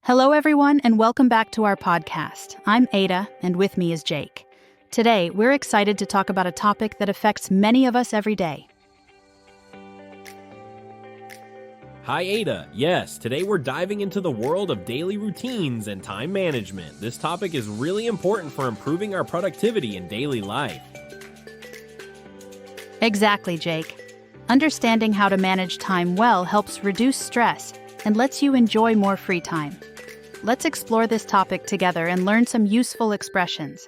Hello, everyone, and welcome back to our podcast. I'm Ada, and with me is Jake. Today, we're excited to talk about a topic that affects many of us every day. Hi, Ada. Yes, today we're diving into the world of daily routines and time management. This topic is really important for improving our productivity in daily life. Exactly, Jake. Understanding how to manage time well helps reduce stress and lets you enjoy more free time. Let's explore this topic together and learn some useful expressions.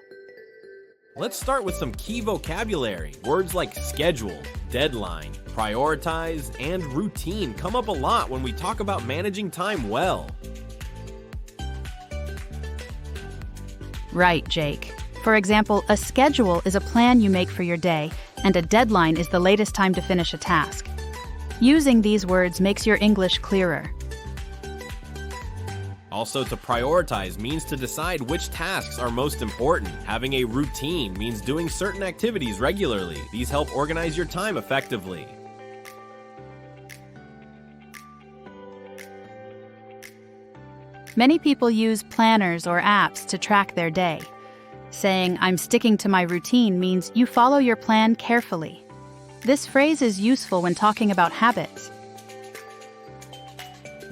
Let's start with some key vocabulary. Words like schedule, deadline, prioritize, and routine come up a lot when we talk about managing time well. Right, Jake. For example, a schedule is a plan you make for your day, and a deadline is the latest time to finish a task. Using these words makes your English clearer. Also, to prioritize means to decide which tasks are most important. Having a routine means doing certain activities regularly. These help organize your time effectively. Many people use planners or apps to track their day. Saying, "I'm sticking to my routine" means you follow your plan carefully. This phrase is useful when talking about habits.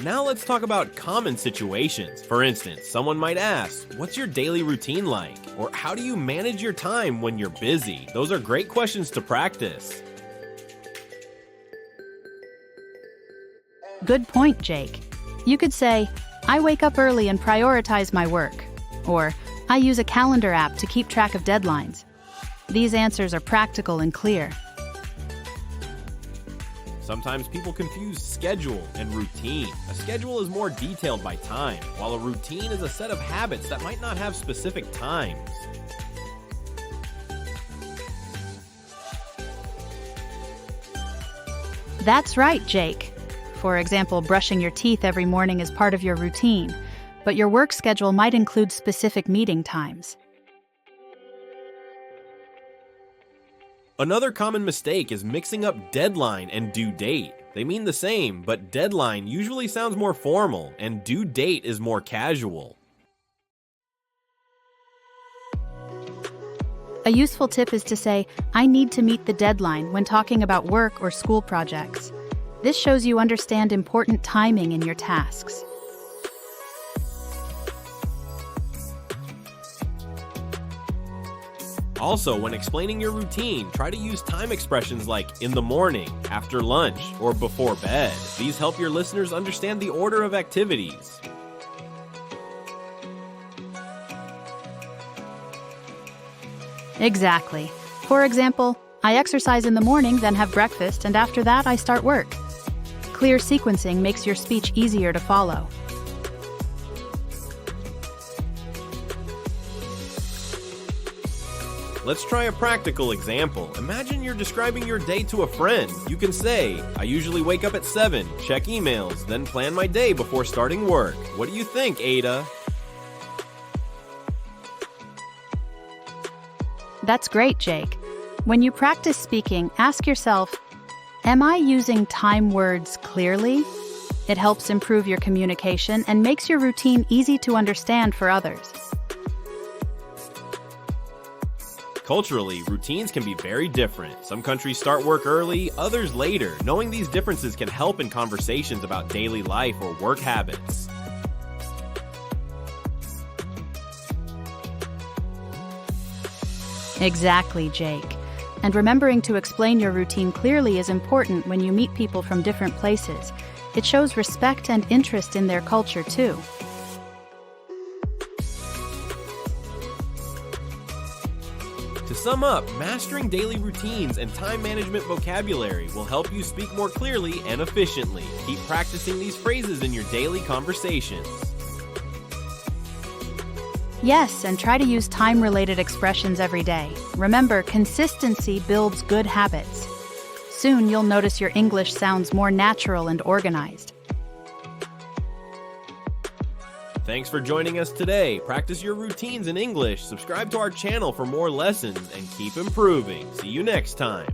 Now let's talk about common situations. For instance, someone might ask, what's your daily routine like? Or how do you manage your time when you're busy? Those are great questions to practice. Good point, Jake. You could say, "I wake up early and prioritize my work." Or, "I use a calendar app to keep track of deadlines." These answers are practical and clear. Sometimes people confuse schedule and routine. A schedule is more detailed by time, while a routine is a set of habits that might not have specific times. That's right, Jake. For example, brushing your teeth every morning is part of your routine, but your work schedule might include specific meeting times. Another common mistake is mixing up deadline and due date. They mean the same, but deadline usually sounds more formal, and due date is more casual. A useful tip is to say, "I need to meet the deadline" when talking about work or school projects. This shows you understand important timing in your tasks. Also, when explaining your routine, try to use time expressions like in the morning, after lunch, or before bed. These help your listeners understand the order of activities. Exactly. For example, "I exercise in the morning, then have breakfast, and after that I start work." Clear sequencing makes your speech easier to follow. Let's try a practical example. Imagine you're describing your day to a friend. You can say, "I usually wake up at 7, check emails, then plan my day before starting work." What do you think, Ada? That's great, Jake. When you practice speaking, ask yourself, "Am I using time words clearly?" It helps improve your communication and makes your routine easy to understand for others. Culturally, routines can be very different. Some countries start work early, others later. Knowing these differences can help in conversations about daily life or work habits. Exactly, Jake. And remembering to explain your routine clearly is important when you meet people from different places. It shows respect and interest in their culture, too. To sum up, mastering daily routines and time management vocabulary will help you speak more clearly and efficiently. Keep practicing these phrases in your daily conversations. Yes, and try to use time-related expressions every day. Remember, consistency builds good habits. Soon you'll notice your English sounds more natural and organized. Thanks for joining us today. Practice your routines in English, subscribe to our channel for more lessons, and keep improving. See you next time.